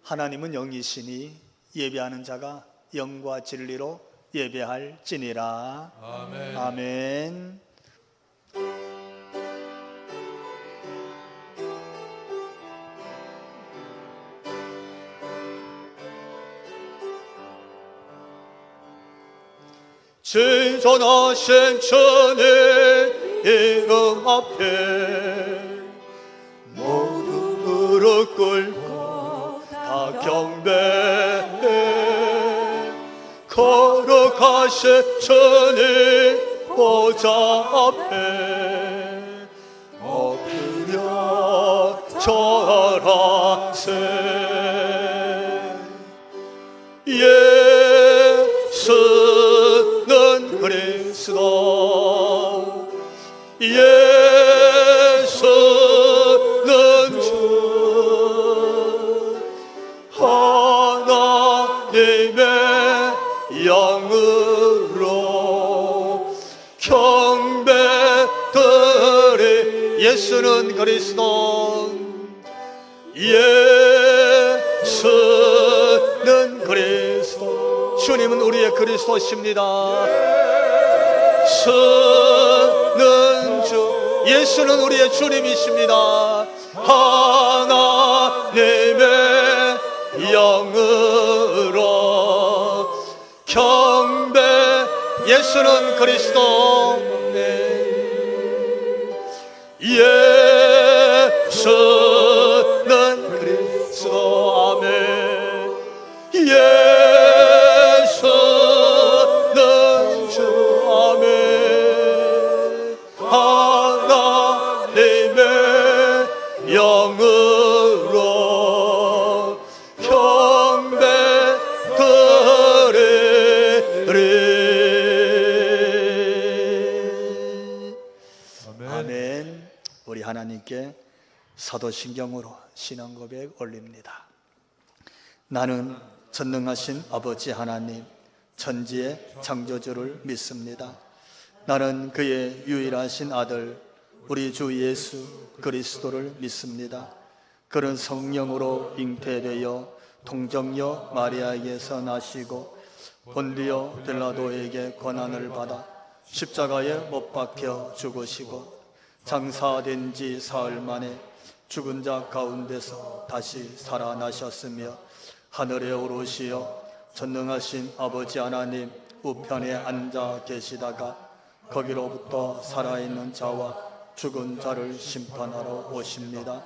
하나님은 영이시니 예배하는 자가 영과 진리로 예배할지니라. 아멘. 아멘. 진전하신 주님 이름 앞에 모두 무릎 꿇고 다 경배해. 거룩하신 주님 보좌 앞에 엎드려 절하세. 예수는 그리스도, 예수는 주, 하나님의 영으로 경배드리. 예수는 그리스도, 예수는 그리스도. 주님은 우리의 그리스도십니다. 예수는 주, 예수는 우리의 주님이십니다. 하나님의 영으로 경배. 예수는 그리스도, 예수는 그리스도. 아멘. 예수는 주. 아멘. 하나님의 영으로 경배드리리. 아멘. 우리 하나님께 사도신경으로 신앙고백 올립니다. 나는 전능하신 아버지 하나님, 천지의 창조주를 믿습니다. 나는 그의 유일하신 아들 우리 주 예수 그리스도를 믿습니다. 그는 성령으로 잉태되어 동정녀 마리아에게서 나시고 본디오 빌라도에게 고난을 받아 십자가에 못 박혀 죽으시고 장사된 지 사흘 만에 죽은 자 가운데서 다시 살아나셨으며 하늘에 오르시어 전능하신 아버지 하나님 우편에 앉아 계시다가 거기로부터 살아있는 자와 죽은 자를 심판하러 오십니다.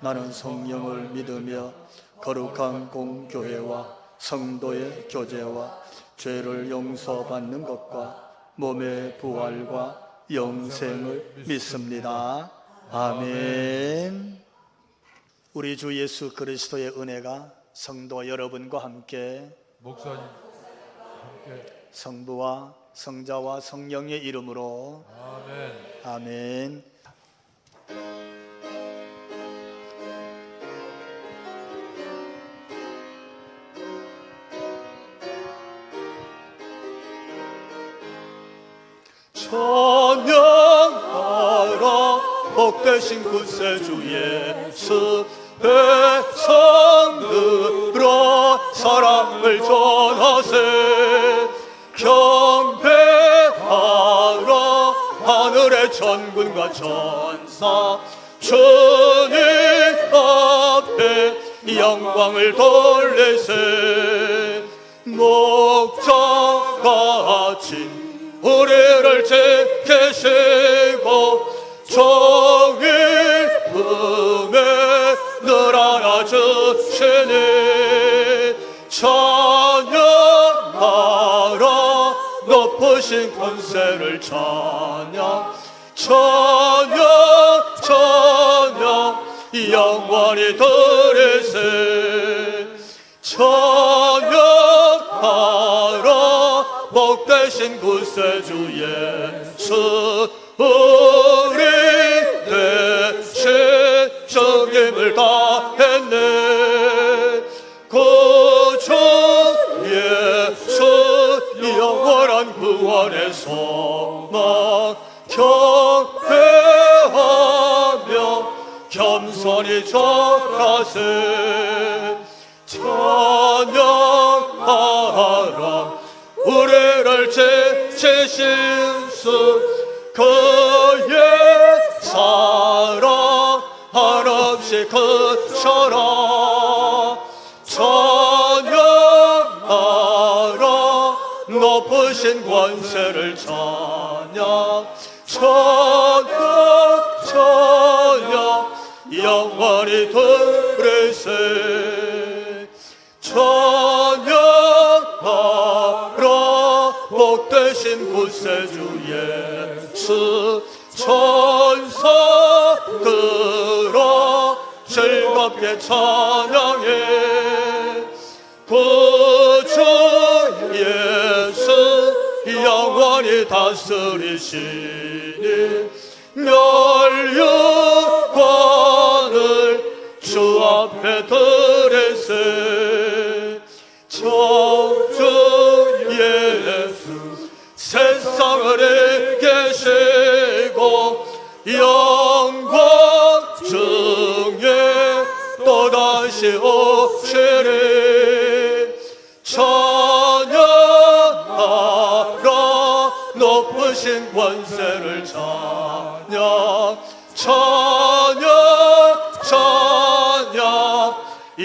나는 성령을 믿으며 거룩한 공교회와 성도의 교제와 죄를 용서받는 것과 몸의 부활과 영생을 믿습니다. 아멘. 우리 주 예수 그리스도의 은혜가 성도 여러분과 함께 목사님 함께 성부와 성자와 성령의 이름으로 아멘. 아멘. 찬양하라 복되신 구세주 예수, 백성들아 사랑을 전하세. 경배하라 하늘의 천군과 천사, 주님 앞에 영광을 돌리세. 목자같이 우리를 지키시고 정의 품에 늘 안아주시니 찬양하라 높으신 권세를 찬양 찬양 찬양 영원히 드리세. 찬양하라 복되신 구세주 예수, 우리 대신 적임을 다했네. 구주 예수 영원한 구원의 소망 경배하며 겸손히 절하세. 찬양하라. 우리를 지키신 수 그의 사랑 한없이 크셔라. 찬양하라. 높으신 권세를 찬양 찬양 찬양 영원히 들으세. 찬양하라. 복되신 구세주 예수 천사들아 즐겁게 찬양해. 구주 예수 영원히 다스리시니 멸류관을 주 앞에 드리세. 천주 예수 세상을 이기시고 영광 중에 또다시 오시리. 찬양하라. 높으신 권세를 찬양 찬양 찬양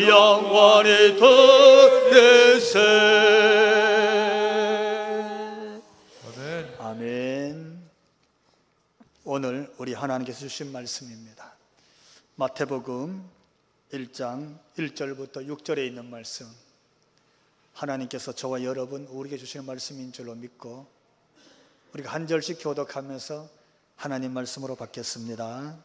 영원히 들으세. 아멘. 아멘. 오늘 우리 하나님께서 주신 말씀입니다. 마태복음 1장 1절부터 6절에 있는 말씀, 하나님께서 저와 여러분 우리에게 주시는 말씀인 줄로 믿고 우리가 한 절씩 교독하면서 하나님 말씀으로 받겠습니다.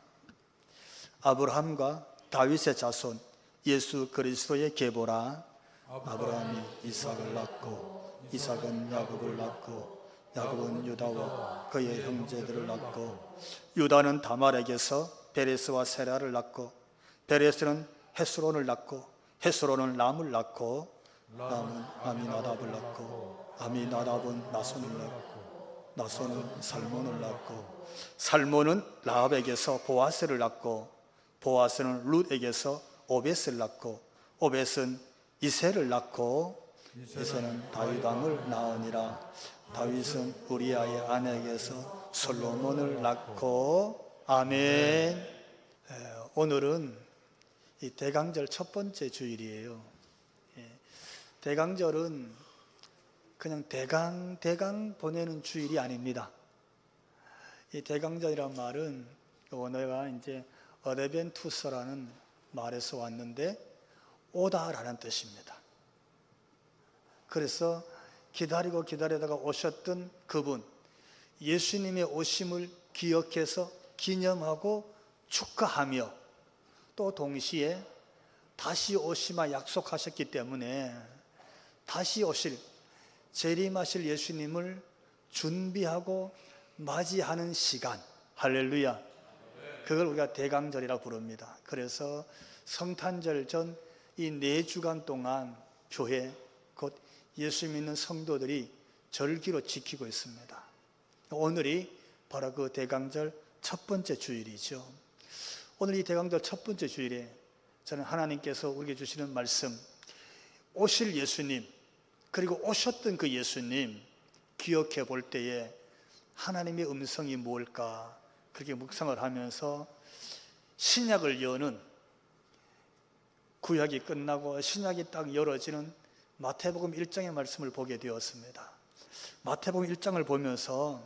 아브라함과 다윗의 자손 예수 그리스도의 계보라. 아브라함이 이삭을 낳고 이삭은 야곱을 낳고 야곱은 유다와 그의 형제들을 낳고 유다는 다말에게서 베레스와 세라를 낳고 베레스는 헤스론을 낳고 헤스론은 람을 낳고 람은 아미나답을 낳고 아미나답은 나손을 낳고 나손은 살몬을 낳고 살몬은 라합에게서 보아스를 낳고 보아스는 룻에게서 오벳을 낳고 오벳은 이새를 낳고 이새는 다윗 왕을 낳으니라. 다윗은 우리아의 아내에게서 솔로몬을 낳고. 아멘. 오늘은 이 대강절 첫 번째 주일이에요. 대강절은 그냥 대강 보내는 주일이 아닙니다. 이 대강절이란 말은 원어가 이제 어데벤투서라는 말에서 왔는데 오다라는 뜻입니다. 그래서 기다리다가 오셨던 그분, 예수님의 오심을 기억해서 기념하고 축하하며 또 동시에 다시 오시마 약속하셨기 때문에 다시 오실 재림하실 예수님을 준비하고 맞이하는 시간, 할렐루야. 그걸 우리가 대강절이라고 부릅니다. 그래서 성탄절 전 이 4주간 동안 교회 곧 예수 믿는 성도들이 절기로 지키고 있습니다. 오늘이 바로 그 대강절 첫 번째 주일이죠. 오늘 이 대강절 첫 번째 주일에 저는 하나님께서 우리에게 주시는 말씀, 오실 예수님 그리고 오셨던 그 예수님 기억해 볼 때에 하나님의 음성이 뭘까 그렇게 묵상을 하면서 신약을 여는, 구약이 끝나고 신약이 딱 열어지는 마태복음 1장의 말씀을 보게 되었습니다. 마태복음 1장을 보면서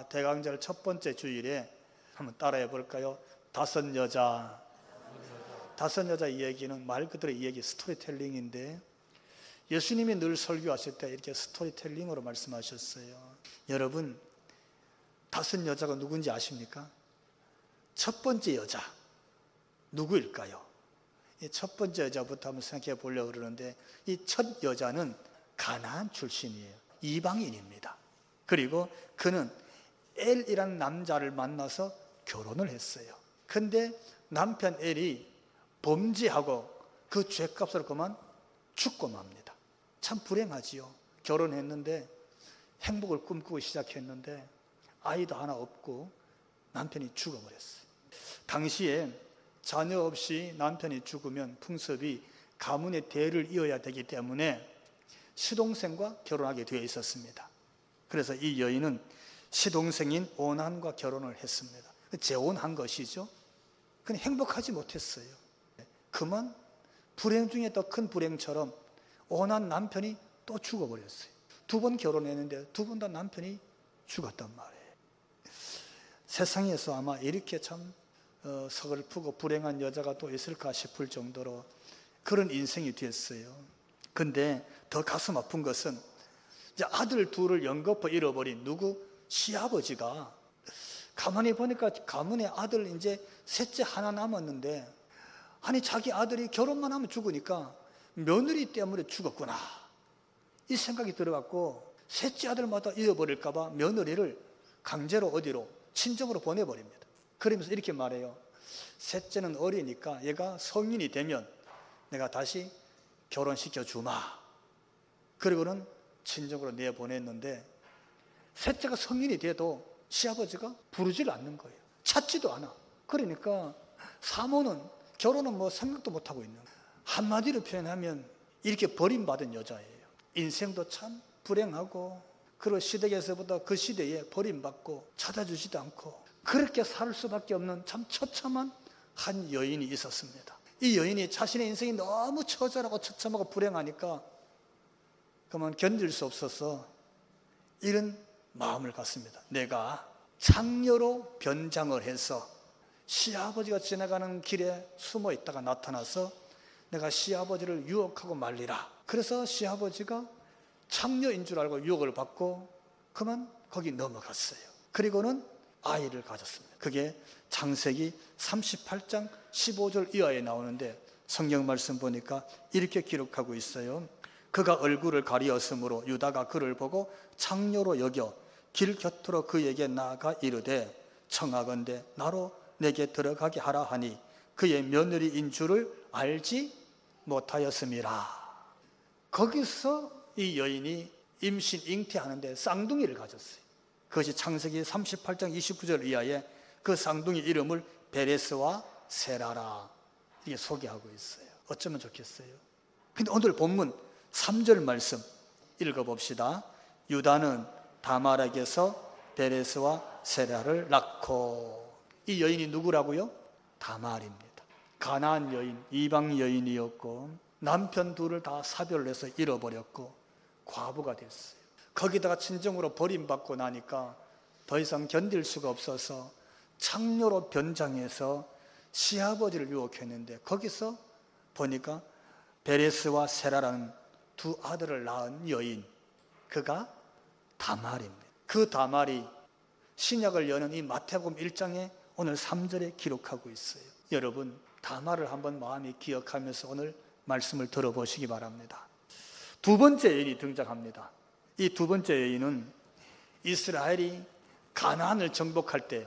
대강절 첫 번째 주일에 한번 따라해 볼까요? 다섯 여자 이야기는 말 그대로 이야기, 스토리텔링인데 예수님이 늘 설교하실 때 이렇게 스토리텔링으로 말씀하셨어요. 여러분, 5 여자가 누군지 아십니까? 첫 번째 여자 누구일까요? 이 첫 번째 여자부터 한번 생각해 보려고 그러는데 이 첫 여자는 가나안 출신이에요. 이방인입니다. 그리고 그는 엘이라는 남자를 만나서 결혼을 했어요. 근데 남편 엘이 범죄하고 그 죄값으로 그만 죽고 맙니다. 참 불행하지요. 결혼했는데 행복을 꿈꾸고 시작했는데 아이도 하나 없고 남편이 죽어버렸어요. 당시에 자녀 없이 남편이 죽으면 풍습이 가문의 대를 이어야 되기 때문에 시동생과 결혼하게 되어 있었습니다. 그래서 이 여인은 시동생인 오난과 결혼을 했습니다. 재혼한 것이죠. 근데 행복하지 못했어요. 그만 불행 중에 더 큰 불행처럼 오난 남편이 또 죽어버렸어요. 2번 결혼했는데 2번 다 남편이 죽었단 말이에요. 세상에서 아마 이렇게 참 서글프고 불행한 여자가 또 있을까 싶을 정도로 그런 인생이 됐어요. 근데 더 가슴 아픈 것은 이제 아들 둘을 연거푸 잃어버린 누구? 시아버지가 가만히 보니까 가문의 아들 이제 셋째 하나 남았는데, 아니 자기 아들이 결혼만 하면 죽으니까 며느리 때문에 죽었구나 이 생각이 들어갖고 셋째 아들마다 잃어버릴까 봐 며느리를 강제로 어디로? 친정으로 보내버립니다. 그러면서 이렇게 말해요. 셋째는 어리니까 얘가 성인이 되면 내가 다시 결혼시켜 주마. 그리고는 친정으로 내보냈는데 셋째가 성인이 돼도 시아버지가 부르지를 않는 거예요. 찾지도 않아. 그러니까 사모는 결혼은 뭐 생각도 못하고 있는 거예요. 한마디로 표현하면 이렇게 버림받은 여자예요. 인생도 참 불행하고 그 시댁에서부터 그 시대에 버림받고 찾아주지도 않고 그렇게 살 수밖에 없는 참 처참한 한 여인이 있었습니다. 이 여인이 자신의 인생이 너무 처절하고 처참하고 불행하니까 그만 견딜 수 없어서 이런 마음을 갖습니다. 내가 창녀로 변장을 해서 시아버지가 지나가는 길에 숨어 있다가 나타나서 내가 시아버지를 유혹하고 말리라. 그래서 시아버지가 창녀인 줄 알고 유혹을 받고 그만 거기 넘어갔어요. 그리고는 아이를 가졌습니다. 그게 창세기 38장 15절 이하에 나오는데 성경 말씀 보니까 이렇게 기록하고 있어요. 그가 얼굴을 가리었으므로 유다가 그를 보고 창녀로 여겨 길 곁으로 그에게 나아가 이르되 청하건대 나로 내게 들어가게 하라 하니 그의 며느리인 줄을 알지 못하였음이라. 거기서 이 여인이 임신 잉태하는데 쌍둥이를 가졌어요. 그것이 창세기 38장 29절 이하에 그 쌍둥이 이름을 베레스와 세라라 이게 소개하고 있어요. 어쩌면 좋겠어요. 근데 오늘 본문 3절 말씀 읽어봅시다. 유다는 다말에게서 베레스와 세라를 낳고. 이 여인이 누구라고요? 다말입니다. 가나안 여인, 이방 여인이었고 남편 둘을 다 사별해서 잃어버렸고 과부가 됐어요. 거기다가 친정으로 버림받고 나니까 더 이상 견딜 수가 없어서 창녀로 변장해서 시아버지를 유혹했는데 거기서 보니까 베레스와 세라라는 2 아들을 낳은 여인, 그가 다말입니다. 그 다말이 신약을 여는 이 마태복음 1장에 오늘 3절에 기록하고 있어요. 여러분 다말을 한번 마음에 기억하면서 오늘 말씀을 들어보시기 바랍니다. 2번째 여인이 등장합니다. 이 2번째 여인은 이스라엘이 가나안을 정복할 때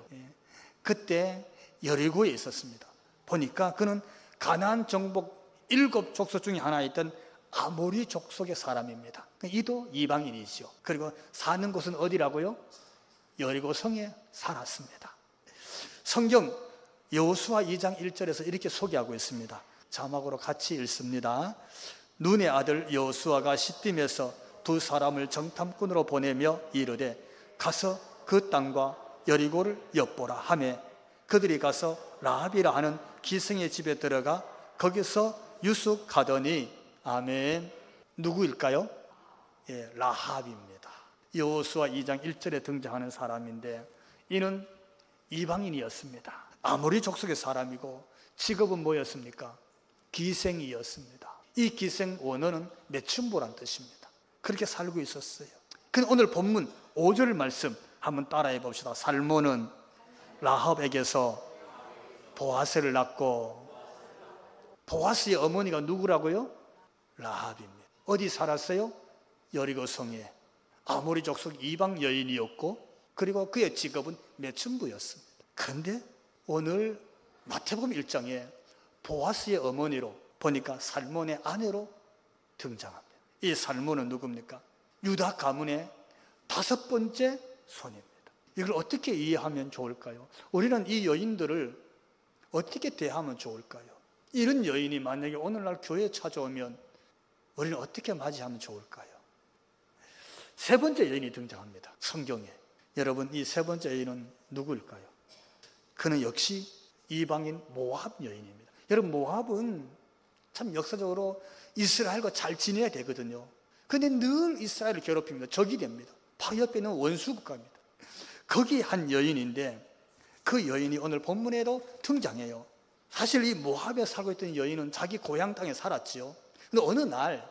그때 여리고에 있었습니다. 보니까 그는 가나안 정복 7족속 중에 하나였던 아모리 족속의 사람입니다. 이도 이방인이죠. 그리고 사는 곳은 어디라고요? 여리고 성에 살았습니다. 성경 여호수아 2장 1절에서 이렇게 소개하고 있습니다. 자막으로 같이 읽습니다. 눈의 아들 여호수아가 시딤에서 2 사람을 정탐꾼으로 보내며 이르되 가서 그 땅과 여리고를 엿보라 하매 그들이 가서 라합이라 하는 기생의 집에 들어가 거기서 유숙하더니. 아멘. 누구일까요? 예, 라합입니다. 여호수아 2장 1절에 등장하는 사람인데 이는 이방인이었습니다. 아모리 족속의 사람이고 직업은 뭐였습니까? 기생이었습니다. 이 기생 원어는 매춘부란 뜻입니다. 그렇게 살고 있었어요. 근데 오늘 본문 5절 말씀 한번 따라해 봅시다. 살몬은 라합에게서 보아스를 낳고. 보아스의 어머니가 누구라고요? 라합입니다. 어디 살았어요? 여리고성에. 아모리 족속 이방 여인이었고 그리고 그의 직업은 매춘부였습니다. 그런데 오늘 마태복음 1장에 보아스의 어머니로 보니까 살몬의 아내로 등장합니다. 이 살몬은 누굽니까? 유다 가문의 5번째 손입니다. 이걸 어떻게 이해하면 좋을까요? 우리는 이 여인들을 어떻게 대하면 좋을까요? 이런 여인이 만약에 오늘날 교회에 찾아오면 우리는 어떻게 맞이하면 좋을까요? 세 번째 여인이 등장합니다, 성경에. 여러분, 이 세 번째 여인은 누구일까요? 그는 역시 이방인 모압 여인입니다. 여러분, 모압은 참 역사적으로 이스라엘과 잘 지내야 되거든요. 근데 늘 이스라엘을 괴롭힙니다. 적이 됩니다. 바로 옆에 있는 원수 국가입니다. 거기 한 여인인데 그 여인이 오늘 본문에도 등장해요. 사실 이 모압에 살고 있던 여인은 자기 고향 땅에 살았지요. 근데 어느 날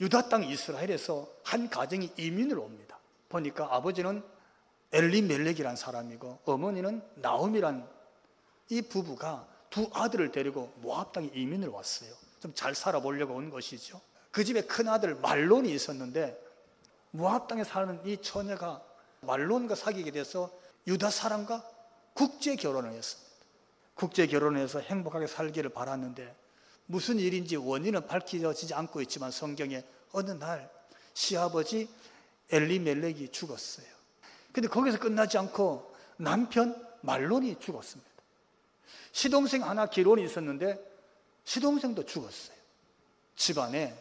유다 땅 이스라엘에서 한 가정이 이민을 옵니다. 보니까 아버지는 엘리멜렉이란 사람이고 어머니는 나옴이란 이 부부가 두 아들을 데리고 모압 땅에 이민을 왔어요. 좀 잘 살아보려고 온 것이죠. 그 집에 큰 아들 말론이 있었는데 모압 땅에 사는 이 처녀가 말론과 사귀게 돼서 유다 사람과 국제 결혼을 했습니다. 국제 결혼을 해서 행복하게 살기를 바랐는데 무슨 일인지 원인은 밝혀지지 않고 있지만 성경에 어느 날 시아버지 엘리멜렉이 죽었어요. 근데 거기서 끝나지 않고 남편 말론이 죽었습니다. 시동생 하나 기론이 있었는데 시동생도 죽었어요. 집안에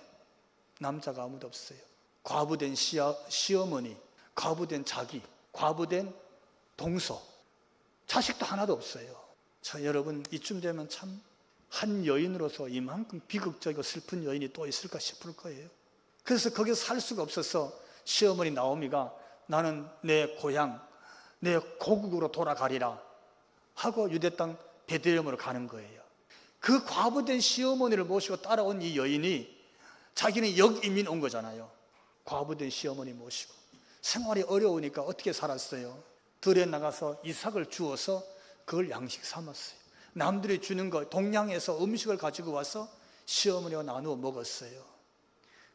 남자가 아무도 없어요. 과부된 시어머니, 과부된 자기, 과부된 동서, 자식도 하나도 없어요. 자, 여러분, 이쯤 되면 참 한 여인으로서 이만큼 비극적이고 슬픈 여인이 또 있을까 싶을 거예요. 그래서 거기서 살 수가 없어서 시어머니 나오미가 나는 내 고향, 내 고국으로 돌아가리라 하고 유대 땅 베들레헴으로 가는 거예요. 그 과부된 시어머니를 모시고 따라온 이 여인이 자기는 역이민 온 거잖아요. 과부된 시어머니 모시고 생활이 어려우니까 어떻게 살았어요? 들에 나가서 이삭을 주어서 그걸 양식 삼았어요. 남들이 주는 거 동양에서 음식을 가지고 와서 시어머니와 나누어 먹었어요.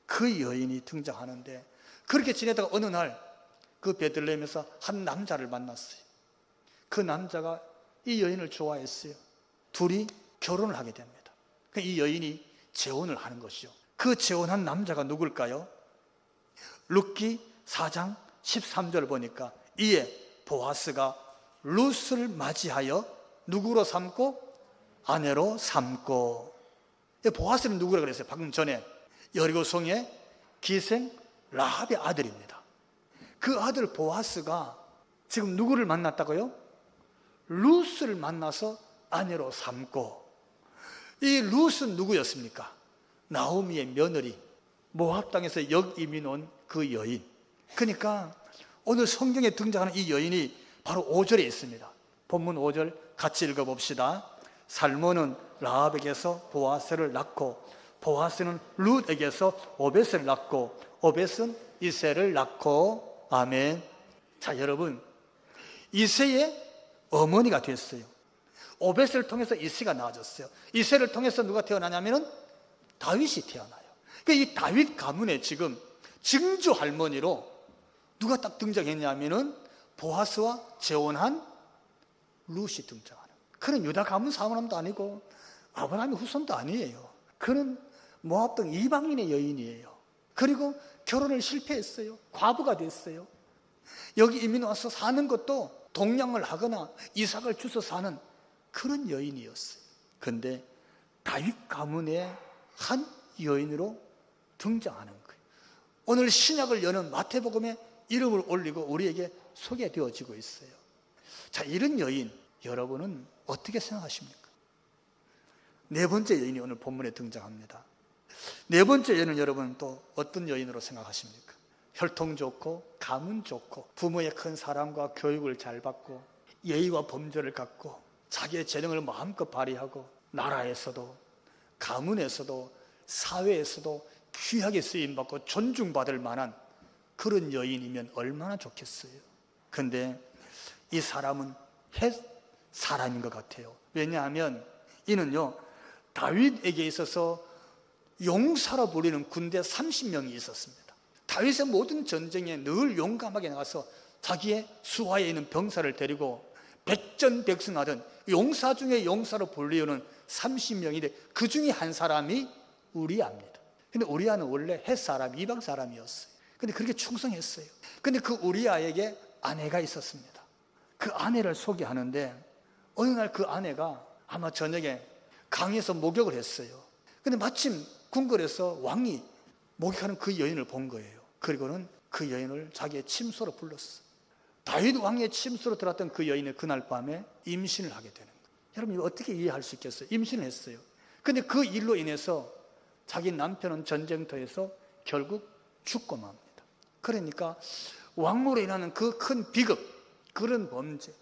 그 여인이 등장하는데 그렇게 지내다가 어느 날 그 베들레헴에서 한 남자를 만났어요. 그 남자가 이 여인을 좋아했어요. 둘이 결혼을 하게 됩니다. 이 여인이 재혼을 하는 것이죠. 그 재혼한 남자가 누굴까요? 룻기 4장 13절 보니까 이에 보아스가 룻을 맞이하여 누구로 삼고? 아내로 삼고. 보아스는 누구라 그랬어요? 방금 전에 여리고성의 기생 라합의 아들입니다. 그 아들 보아스가 지금 누구를 만났다고요? 룻을 만나서 아내로 삼고. 이 룻은 누구였습니까? 나오미의 며느리, 모압 땅에서 역이민 온 그 여인. 그러니까 오늘 성경에 등장하는 이 여인이 바로 5절에 있습니다. 본문 5절 같이 읽어봅시다. 살몬은 라합에게서 보아스를 낳고 보아스는 룻에게서 오벳을 낳고 오벳은 이새를 낳고. 아멘. 자, 여러분, 이새의 어머니가 됐어요. 오벳을 통해서 이새가 나아졌어요. 이새를 통해서 누가 태어나냐면은 다윗이 태어나요. 그러니까 이 다윗 가문에 지금 증조 할머니로 누가 딱 등장했냐면은 보아스와 재혼한 룻이 등장하는. 그는 유다 가문 사람도 아니고 아브라함의 후손도 아니에요. 그는 모압 땅 이방인의 여인이에요. 그리고 결혼을 실패했어요. 과부가 됐어요. 여기 이민 와서 사는 것도 동양을 하거나 이삭을 주서 사는 그런 여인이었어요. 그런데 다윗 가문의 한 여인으로 등장하는 거예요. 오늘 신약을 여는 마태복음에 이름을 올리고 우리에게 소개되어지고 있어요. 자, 이런 여인 여러분은 어떻게 생각하십니까? 네 번째 여인이 오늘 본문에 등장합니다. 네 번째 여인은 여러분 또 어떤 여인으로 생각하십니까? 혈통 좋고 가문 좋고 부모의 큰 사랑과 교육을 잘 받고 예의와 범절을 갖고 자기의 재능을 마음껏 발휘하고 나라에서도 가문에서도 사회에서도 귀하게 쓰임받고 존중받을 만한 그런 여인이면 얼마나 좋겠어요. 근데 이 사람은 헷 사람인 것 같아요. 왜냐하면 이는요 다윗에게 있어서 용사로 불리는 군대 30명이 있었습니다. 다윗의 모든 전쟁에 늘 용감하게 나가서 자기의 수하에 있는 병사를 데리고 백전백승하던 용사 중에 용사로 불리우는 30명인데 그 중에 한 사람이 우리아입니다. 근데 우리아는 원래 헷 사람, 이방 사람이었어요. 근데 그렇게 충성했어요. 근데 그 우리아에게 아내가 있었습니다. 그 아내를 소개하는데 어느 날 그 아내가 아마 저녁에 강에서 목욕을 했어요. 근데 마침 궁궐에서 왕이 목욕하는 그 여인을 본 거예요. 그리고는 그 여인을 자기의 침소로 불렀어. 다윗 왕의 침소로 들어왔던 그 여인이 그날 밤에 임신을 하게 되는 거예요. 여러분 이거 어떻게 이해할 수 있겠어요? 임신을 했어요. 근데 그 일로 인해서 자기 남편은 전쟁터에서 결국 죽고 맙니다. 그러니까 왕으로 인하는 그 큰 비극, 그런 범죄,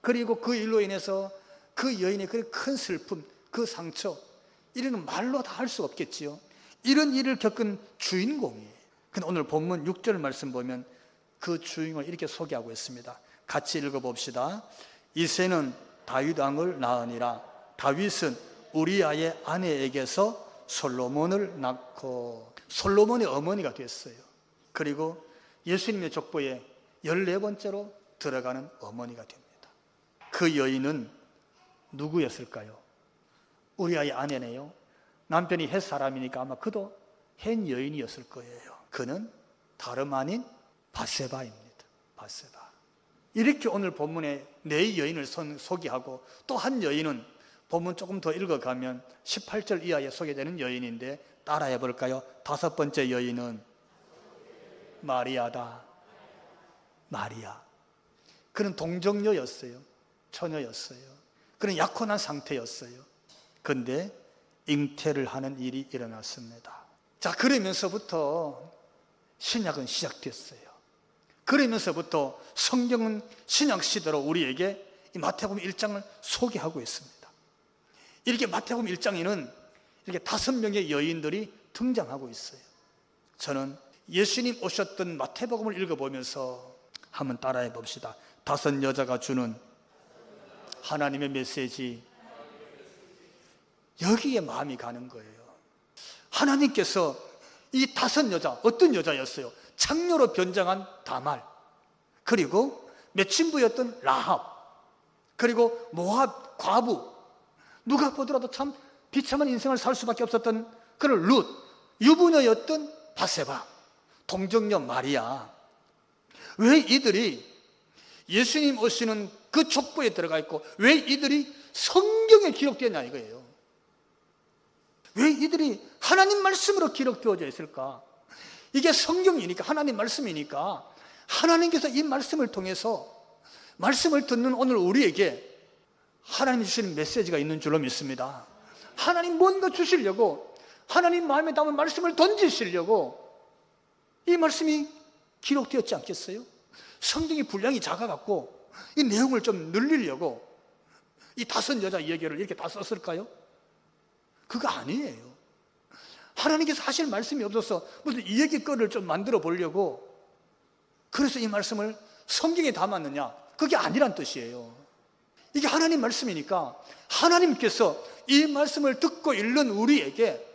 그리고 그 일로 인해서 그 여인의 그 큰 슬픔, 그 상처, 이런 말로 다 할 수 없겠지요. 이런 일을 겪은 주인공이에요. 근데 오늘 본문 6절 말씀 보면 그 주인공을 이렇게 소개하고 있습니다. 같이 읽어봅시다. 이새는 다윗 왕을 낳으니라. 다윗은 우리아의 아내에게서 솔로몬을 낳고 솔로몬의 어머니가 됐어요. 그리고 예수님의 족보에 14번째로 들어가는 어머니가 됩니다. 그 여인은 누구였을까요? 우리아의 아내네요. 남편이 헷 사람이니까 아마 그도 헨 여인이었을 거예요. 그는 다름 아닌 바세바입니다. 바세바. 이렇게 오늘 본문에 네 여인을 소개하고 또 한 여인은 본문 조금 더 읽어가면 18절 이하에 소개되는 여인인데 따라해 볼까요? 5번째 여인은 마리아다. 마리아. 그는 동정녀였어요. 처녀였어요. 그는 약혼한 상태였어요. 근데 잉태를 하는 일이 일어났습니다. 자, 그러면서부터 신약은 시작됐어요. 그러면서부터 성경은 신약 시대로 우리에게 이 마태복음 1장을 소개하고 있습니다. 이렇게 마태복음 1장에는 이렇게 5명의 여인들이 등장하고 있어요. 저는 예수님 오셨던 마태복음을 읽어보면서 한번 따라해 봅시다. 5 여자가 주는 하나님의 메시지, 여기에 마음이 가는 거예요. 하나님께서 이 5 여자, 어떤 여자였어요? 창녀로 변장한 다말, 그리고 매친부였던 라합, 그리고 모압 과부, 누가 보더라도 참 비참한 인생을 살 수밖에 없었던 그런 룻, 유부녀였던 바세바, 동정녀 마리아. 왜 이들이 예수님 오시는 그 족보에 들어가 있고 왜 이들이 성경에 기록되었냐 이거예요. 왜 이들이 하나님 말씀으로 기록되어져 있을까? 이게 성경이니까, 하나님 말씀이니까 하나님께서 이 말씀을 통해서 말씀을 듣는 오늘 우리에게 하나님이 주시는 메시지가 있는 줄로 믿습니다. 하나님 뭔가 주시려고, 하나님 마음에 담은 말씀을 던지시려고 이 말씀이 기록되었지 않겠어요? 성경이 분량이 작아갖고 이 내용을 좀 늘리려고 이 5 여자 얘기를 이렇게 다 썼을까요? 그거 아니에요. 하나님께서 하실 말씀이 없어서 무슨 이야기거리를 좀 만들어 보려고 그래서 이 말씀을 성경에 담았느냐? 그게 아니란 뜻이에요. 이게 하나님 말씀이니까 하나님께서 이 말씀을 듣고 읽는 우리에게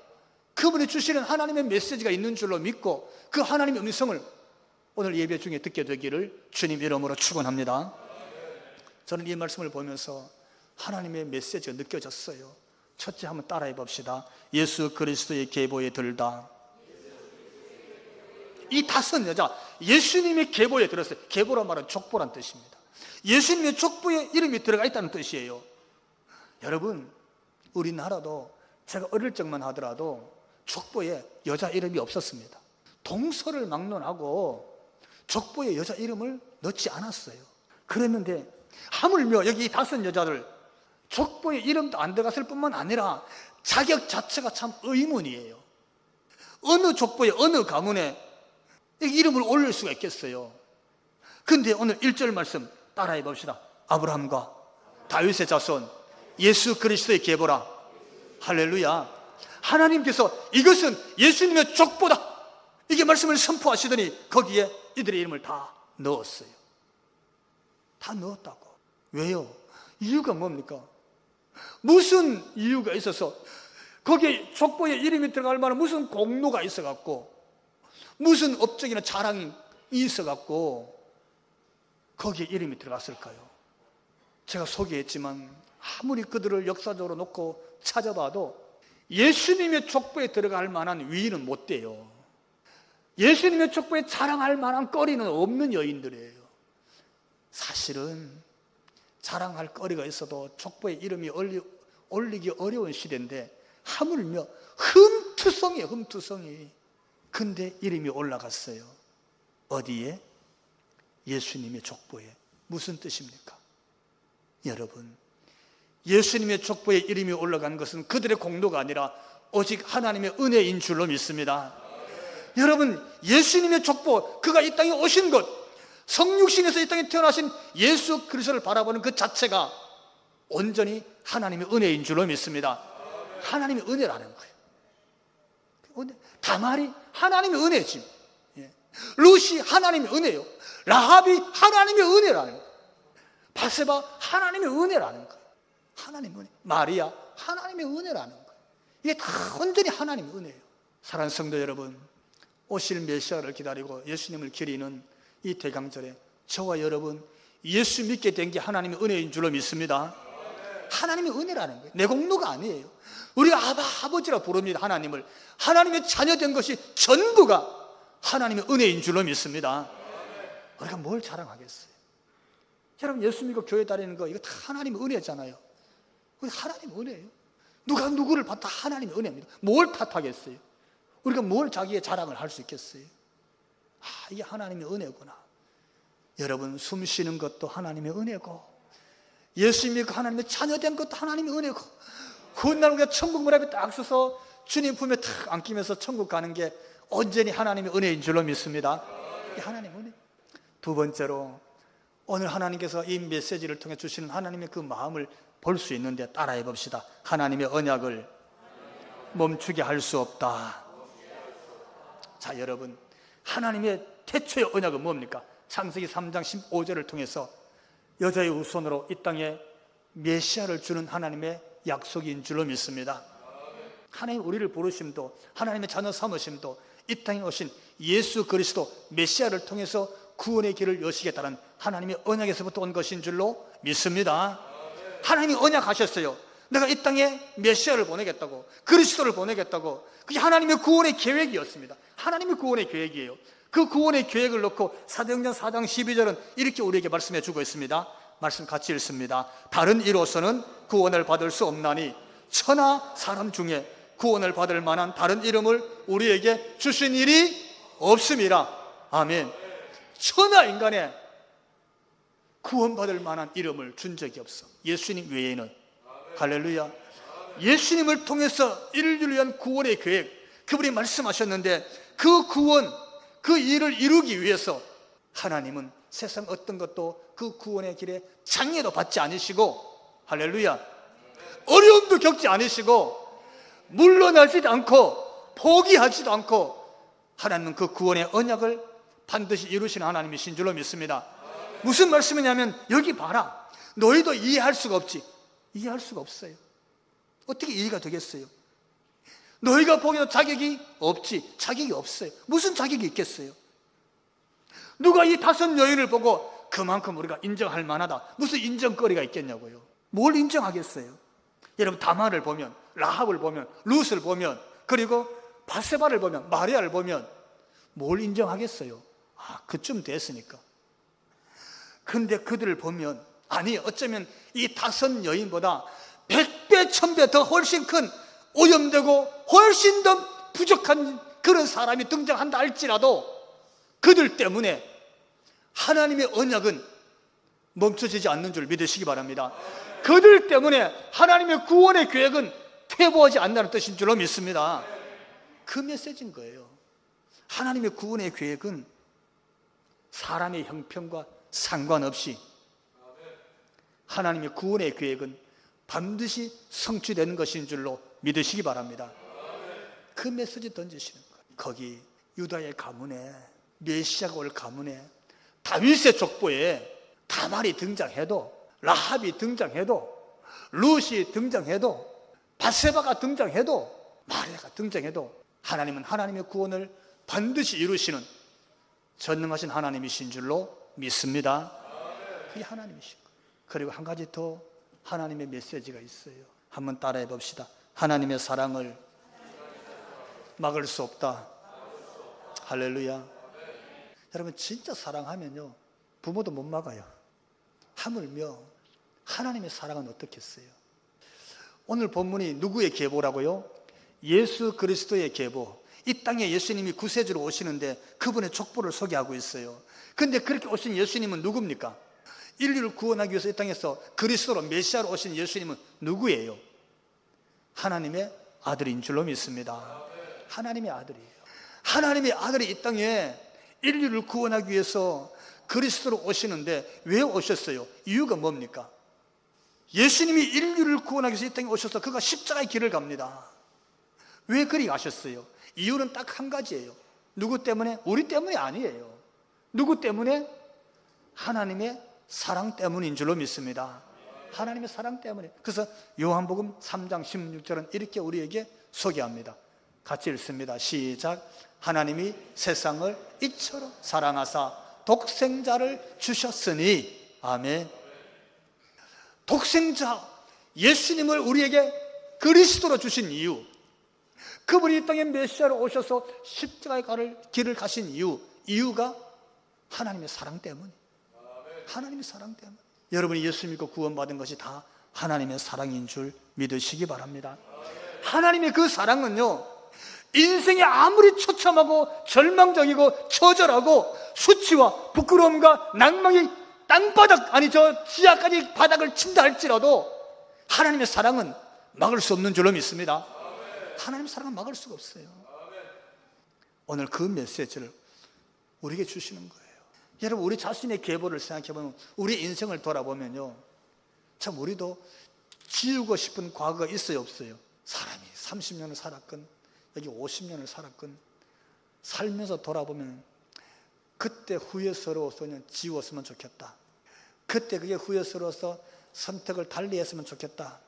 그분이 주시는 하나님의 메시지가 있는 줄로 믿고 그 하나님의 음성을 오늘 예배 중에 듣게 되기를 주님 이름으로 축원합니다. 저는 이 말씀을 보면서 하나님의 메시지가 느껴졌어요. 첫째 한번 따라해 봅시다. 예수 그리스도의 계보에 들다. 이 5 여자 예수님의 계보에 들었어요. 계보란 말은 족보란 뜻입니다. 예수님의 족보에 이름이 들어가 있다는 뜻이에요. 여러분, 우리나라도 제가 어릴 적만 하더라도 족보에 여자 이름이 없었습니다. 동서를 막론하고 족보에 여자 이름을 넣지 않았어요. 그랬는데 하물며 여기 이 5 여자들 족보에 이름도 안 들어갔을 뿐만 아니라 자격 자체가 참 의문이에요. 어느 족보에 어느 가문에 이름을 올릴 수가 있겠어요? 근데 오늘 1절 말씀 따라해 봅시다. 아브라함과 다윗의 자손 예수 그리스도의 계보라. 할렐루야. 하나님께서 이것은 예수님의 족보다 이게 말씀을 선포하시더니 거기에 이들의 이름을 다 넣었어요. 다 넣었다고. 왜요? 이유가 뭡니까? 무슨 이유가 있어서 거기에 족보에 이름이 들어갈 만한 무슨 공로가 있어갖고 무슨 업적이나 자랑이 있어갖고 거기에 이름이 들어갔을까요? 제가 소개했지만 아무리 그들을 역사적으로 놓고 찾아봐도 예수님의 족보에 들어갈 만한 위인은 못 돼요. 예수님의 족보에 자랑할 만한 거리는 없는 여인들이에요. 사실은 자랑할 거리가 있어도 족보에 이름이 올리기 어려운 시대인데 하물며 흠투성이에요. 흠투성이. 근데 이름이 올라갔어요. 어디에? 예수님의 족보에. 무슨 뜻입니까? 여러분, 예수님의 족보에 이름이 올라간 것은 그들의 공로가 아니라 오직 하나님의 은혜인 줄로 믿습니다. 여러분, 예수님의 족보, 그가 이 땅에 오신 것, 성육신에서 이 땅에 태어나신 예수 그리스도를 바라보는 그 자체가 온전히 하나님의 은혜인 줄로 믿습니다. 하나님의 은혜라는 거예요. 다말이 하나님의 은혜지. 룻이 하나님의 은혜요. 라합이 하나님의 은혜라는 거예요. 바세바 하나님의 은혜라는 거예요. 하나님의 은혜. 마리아 하나님의 은혜라는 거예요. 이게 다 온전히 하나님의 은혜예요. 사랑하는 성도 여러분, 오실 메시아를 기다리고 예수님을 기리는 이 대강절에 저와 여러분 예수 믿게 된 게 하나님의 은혜인 줄로 믿습니다. 하나님의 은혜라는 거예요. 내 공로가 아니에요. 우리가 아버지라 부릅니다. 하나님을. 하나님의 자녀된 것이 전부가 하나님의 은혜인 줄로 믿습니다. 우리가 뭘 자랑하겠어요? 여러분, 예수 믿고 교회 다니는 거 이거 다 하나님의 은혜잖아요. 하나님의 은혜예요. 누가 누구를 봤다 하나님의 은혜입니다. 뭘 탓하겠어요? 우리가 뭘 자기의 자랑을 할 수 있겠어요? 이게 하나님의 은혜구나. 여러분, 숨 쉬는 것도 하나님의 은혜고, 예수 믿고 하나님의 자녀된 것도 하나님의 은혜고, 그날 우리가 천국 문 앞에 딱 서서 주님 품에 탁 안기면서 천국 가는 게 온전히 하나님의 은혜인 줄로 믿습니다. 이게 하나님의 은혜. 두 번째로, 오늘 하나님께서 이 메시지를 통해 주시는 하나님의 그 마음을 볼 수 있는데 따라해 봅시다. 하나님의 언약을 멈추게 할 수 없다. 자, 여러분, 하나님의 태초의 언약은 뭡니까? 창세기 3장 15절을 통해서 여자의 후손으로 이 땅에 메시아를 주는 하나님의 약속인 줄로 믿습니다. 하나님 우리를 부르심도, 하나님의 자녀 삼으심도 이 땅에 오신 예수 그리스도 메시아를 통해서 구원의 길을 여시겠다는 하나님의 언약에서부터 온 것인 줄로 믿습니다. 하나님이 언약하셨어요. 내가 이 땅에 메시아를 보내겠다고, 그리스도를 보내겠다고. 그게 하나님의 구원의 계획이었습니다. 하나님의 구원의 계획이에요. 그 구원의 계획을 놓고 사도행전 4장 12절은 이렇게 우리에게 말씀해 주고 있습니다. 말씀 같이 읽습니다. 다른 이로서는 구원을 받을 수 없나니 천하 사람 중에 구원을 받을 만한 다른 이름을 우리에게 주신 일이 없음이라. 아멘. 천하 인간에 구원받을 만한 이름을 준 적이 없어. 예수님 외에는. 할렐루야. 예수님을 통해서 인류를 위한 구원의 계획, 그분이 말씀하셨는데 그 구원, 그 일을 이루기 위해서 하나님은 세상 어떤 것도 그 구원의 길에 장애도 받지 않으시고, 할렐루야, 어려움도 겪지 않으시고 물러나지도 않고 포기하지도 않고 하나님은 그 구원의 언약을 반드시 이루시는 하나님이신 줄로 믿습니다. 무슨 말씀이냐면, 여기 봐라, 너희도 이해할 수가 없지. 이해할 수가 없어요. 어떻게 이해가 되겠어요? 너희가 보기에도 자격이 없지. 자격이 없어요. 무슨 자격이 있겠어요? 누가 이 5 여인을 보고 그만큼 우리가 인정할 만하다, 무슨 인정거리가 있겠냐고요. 뭘 인정하겠어요? 여러분, 다말을 보면, 라합을 보면, 룻을 보면, 그리고 바세바를 보면, 마리아를 보면 뭘 인정하겠어요? 그쯤 됐으니까. 근데 그들을 보면, 아니 어쩌면 이 5 여인보다 100배 1000배 더 훨씬 큰, 오염되고 훨씬 더 부족한 그런 사람이 등장한다 할지라도 그들 때문에 하나님의 언약은 멈춰지지 않는 줄 믿으시기 바랍니다. 그들 때문에 하나님의 구원의 계획은 퇴보하지 않는다는 뜻인 줄로 믿습니다. 그 메시지인 거예요. 하나님의 구원의 계획은 사람의 형편과 상관없이 하나님의 구원의 계획은 반드시 성취되는 것인 줄로 믿으시기 바랍니다. 그 메시지 던지시는 거예요. 거기 유다의 가문에, 메시아가 올 가문에, 다윗의 족보에 다말이 등장해도, 라합이 등장해도, 룻이 등장해도, 바세바가 등장해도, 마리아가 등장해도 하나님은 하나님의 구원을 반드시 이루시는 전능하신 하나님이신 줄로 믿습니다. 그게 하나님이신 거예요. 그리고 한 가지 더 하나님의 메시지가 있어요. 한번 따라해 봅시다. 하나님의 사랑을 막을 수 없다. 할렐루야. 여러분, 진짜 사랑하면요, 부모도 못 막아요. 하물며 하나님의 사랑은 어떻겠어요? 오늘 본문이 누구의 계보라고요? 예수 그리스도의 계보. 이 땅에 예수님이 구세주로 오시는데 그분의 족보를 소개하고 있어요. 근데 그렇게 오신 예수님은 누굽니까? 인류를 구원하기 위해서 이 땅에서 그리스도로 메시아로 오신 예수님은 누구예요? 하나님의 아들인 줄로 믿습니다. 하나님의 아들이에요. 하나님의 아들이 이 땅에 인류를 구원하기 위해서 그리스도로 오시는데 왜 오셨어요? 이유가 뭡니까? 예수님이 인류를 구원하기 위해서 이 땅에 오셔서 그가 십자가의 길을 갑니다. 왜 그리 가셨어요? 이유는 딱 한 가지예요. 누구 때문에? 우리 때문이 아니에요. 누구 때문에? 하나님의 사랑 때문인 줄로 믿습니다. 하나님의 사랑 때문에. 그래서 요한복음 3장 16절은 이렇게 우리에게 소개합니다. 같이 읽습니다. 시작. 하나님이 세상을 이처럼 사랑하사 독생자를 주셨으니. 아멘. 독생자 예수님을 우리에게 그리스도로 주신 이유, 그분이 이 땅에 메시아로 오셔서 십자가의 길을 가신 이유가 하나님의 사랑 때문에. 하나님의 사랑 때문에. 여러분이 예수 믿고 구원받은 것이 다 하나님의 사랑인 줄 믿으시기 바랍니다. 하나님의 그 사랑은요, 인생이 아무리 처참하고 절망적이고 처절하고 수치와 부끄러움과 낭망이 땅바닥, 아니 저 지하까지 바닥을 친다 할지라도 하나님의 사랑은 막을 수 없는 줄로 믿습니다. 하나님의 사랑은 막을 수가 없어요. 오늘 그 메시지를 우리에게 주시는 거예요. 여러분, 우리 자신의 계보를 생각해보면, 우리 인생을 돌아보면요, 참 우리도 지우고 싶은 과거가 있어요, 없어요? 사람이 30년을 살았건 여기 50년을 살았건 살면서 돌아보면 그때 후회스러워서 그냥 지웠으면 좋겠다, 그때 그게 후회스러워서 선택을 달리 했으면 좋겠다,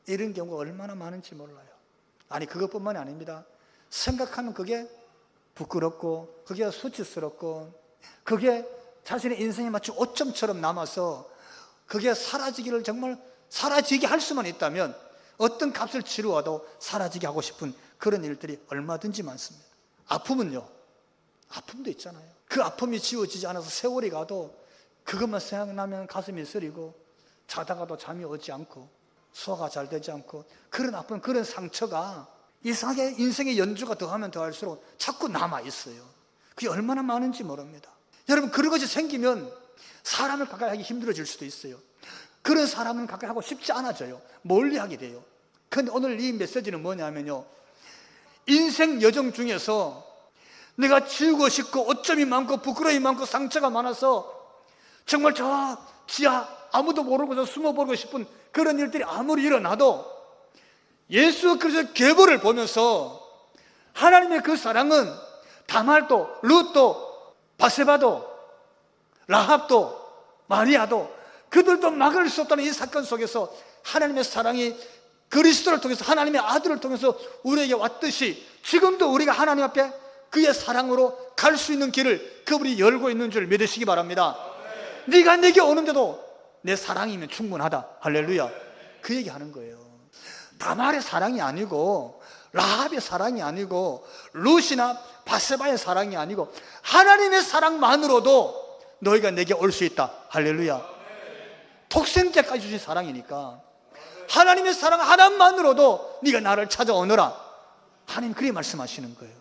이런 경우가 얼마나 많은지 몰라요. 아니, 그것뿐만이 아닙니다. 생각하면 그게 부끄럽고 그게 수치스럽고 그게 자신의 인생에 마치 오점처럼 남아서 그게 사라지기를, 정말 사라지게 할 수만 있다면 어떤 값을 치루어도 사라지게 하고 싶은 그런 일들이 얼마든지 많습니다. 아픔은요, 아픔도 있잖아요. 그 아픔이 지워지지 않아서 세월이 가도 그것만 생각나면 가슴이 쓰리고 자다가도 잠이 오지 않고 소화가 잘 되지 않고, 그런 아픔, 그런 상처가 이상하게 인생의 연주가 더하면 더할수록 자꾸 남아있어요. 그게 얼마나 많은지 모릅니다. 여러분, 그런 것이 생기면 사람을 가까이 하기 힘들어질 수도 있어요. 그런 사람은 가까이 하고 싶지 않아져요. 멀리 하게 돼요. 그런데 오늘 이 메시지는 뭐냐면요, 인생 여정 중에서 내가 지우고 싶고 오점이 많고 부끄러움이 많고 상처가 많아서 정말 저 지하 아무도 모르고 저 숨어보고 싶은 그런 일들이 아무리 일어나도 예수 그리스도의 계보를 보면서 하나님의 그 사랑은 다말도, 룻도, 바세바도, 라합도, 마리아도, 그들도 막을 수 없다는 이 사건 속에서 하나님의 사랑이 그리스도를 통해서, 하나님의 아들을 통해서 우리에게 왔듯이 지금도 우리가 하나님 앞에 그의 사랑으로 갈 수 있는 길을 그분이 열고 있는 줄 믿으시기 바랍니다. 네가 내게 오는데도 내 사랑이면 충분하다. 할렐루야. 그 얘기하는 거예요. 다말의 사랑이 아니고 라합의 사랑이 아니고 룻이나 바세바의 사랑이 아니고 하나님의 사랑만으로도 너희가 내게 올 수 있다. 할렐루야. 독생자까지 주신 사랑이니까 하나님의 사랑 하나만으로도 네가 나를 찾아오너라. 하나님 그렇게 말씀하시는 거예요.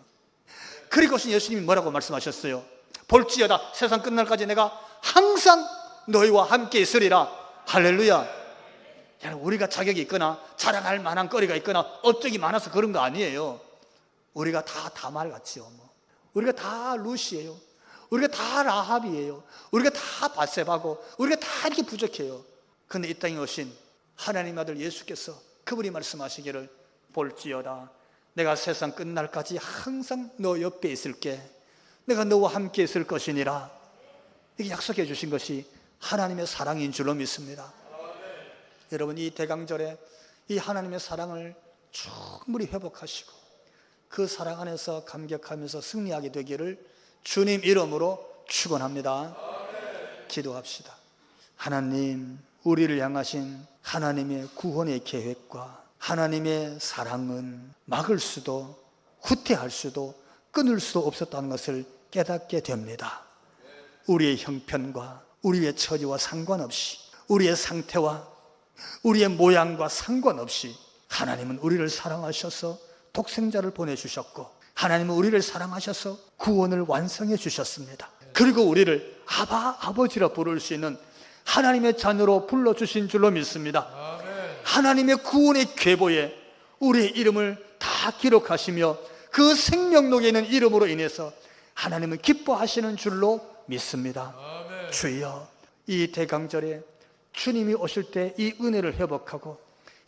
그리고서 예수님이 뭐라고 말씀하셨어요? 볼지어다 세상 끝날까지 내가 항상 너희와 함께 있으리라. 할렐루야. 여러분, 우리가 자격이 있거나 자랑할 만한 거리가 있거나 업적이 많아서 그런 거 아니에요. 우리가 다 다말 같지요. 우리가 다 룻이에요. 우리가 다 라합이에요. 우리가 다 바세바고 우리가 다 이렇게 부족해요. 그런데 이 땅에 오신 하나님 아들 예수께서 그분이 말씀하시기를 볼지어다 내가 세상 끝날까지 항상 너 옆에 있을게. 내가 너와 함께 있을 것이니라. 이렇게 약속해 주신 것이 하나님의 사랑인 줄로 믿습니다. 여러분, 이 대강절에 이 하나님의 사랑을 충분히 회복하시고 그 사랑 안에서 감격하면서 승리하게 되기를 주님 이름으로 축원합니다. 기도합시다. 하나님, 우리를 향하신 하나님의 구원의 계획과 하나님의 사랑은 막을 수도 후퇴할 수도 끊을 수도 없었다는 것을 깨닫게 됩니다. 우리의 형편과 우리의 처지와 상관없이, 우리의 상태와 우리의 모양과 상관없이 하나님은 우리를 사랑하셔서 독생자를 보내주셨고, 하나님은 우리를 사랑하셔서 구원을 완성해 주셨습니다. 그리고 우리를 아바, 아버지라 부를 수 있는 하나님의 자녀로 불러주신 줄로 믿습니다. 하나님의 구원의 계보에 우리의 이름을 다 기록하시며 그 생명록에 있는 이름으로 인해서 하나님은 기뻐하시는 줄로 믿습니다. 주여, 이 대강절에 주님이 오실 때 이 은혜를 회복하고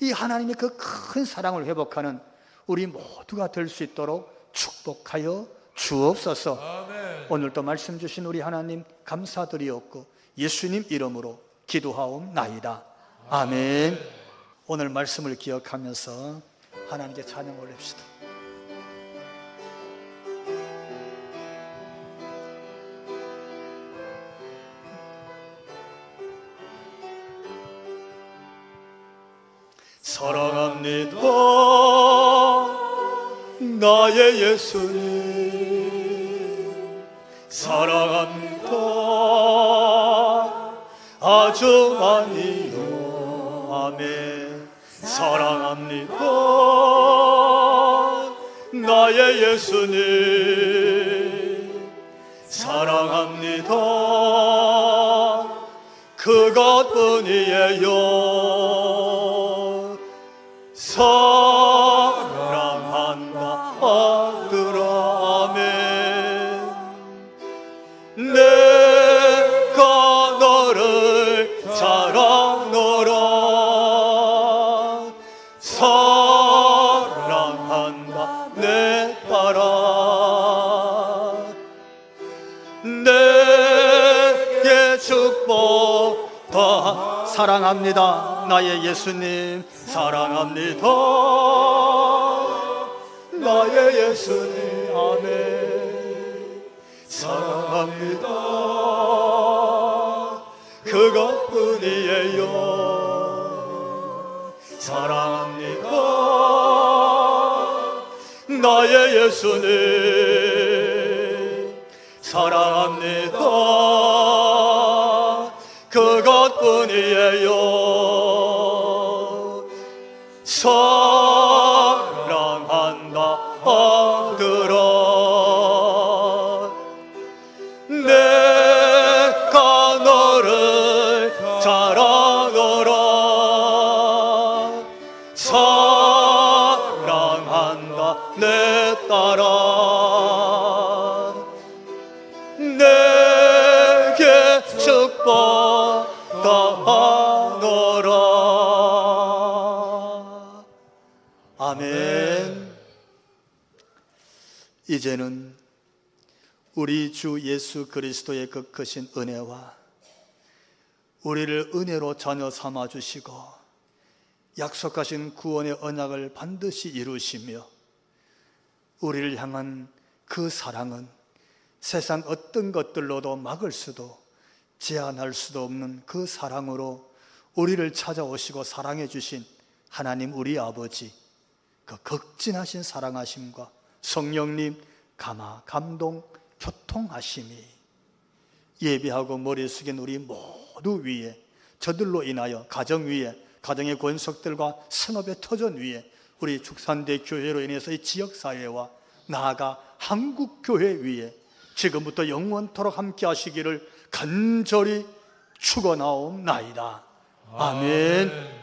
이 하나님의 그 큰 사랑을 회복하는 우리 모두가 될 수 있도록 축복하여 주옵소서. 오늘도 말씀 주신 우리 하나님 감사드리옵고 예수님 이름으로 기도하옵나이다. 아멘. 오늘 말씀을 기억하면서 하나님께 찬양 올립시다. 사랑합니다 나의 예수님, 사랑합니다 아주 많이요. 아멘. 사랑합니다 나의 예수님, 사랑합니다 그것뿐이에요. 사랑한다 아들아. 아멘. 내가 너를 사랑하노라. 사랑한다 내 딸아. 내게 축복 다. 사랑합니다 나의 예수님, 사랑합니다 나의 예수님. 아멘. 사랑합니다 그것뿐이에요. 사랑합니다 나의 예수님, 사랑합니다 그것뿐이에요. 사랑한다 아들아. 내가 너를 사랑하노라. 사랑한다 내 딸아. 내게 축복 다하노라. 아멘. 이제는 우리 주 예수 그리스도의 그 크신 은혜와 우리를 은혜로 자녀 삼아 주시고 약속하신 구원의 언약을 반드시 이루시며 우리를 향한 그 사랑은 세상 어떤 것들로도 막을 수도 제한할 수도 없는 그 사랑으로 우리를 찾아오시고 사랑해 주신 하나님 우리 아버지, 그 극진하신 사랑하심과 성령님 감화, 감동, 교통하심이 예배하고 머리 숙인 우리 모두 위에, 저들로 인하여 가정 위에, 가정의 권속들과 성업의 터전 위에, 우리 축산대 교회로 인해서 이 지역사회와 나아가 한국교회 위에 지금부터 영원토록 함께 하시기를 간절히 축원하옵나이다. 아멘.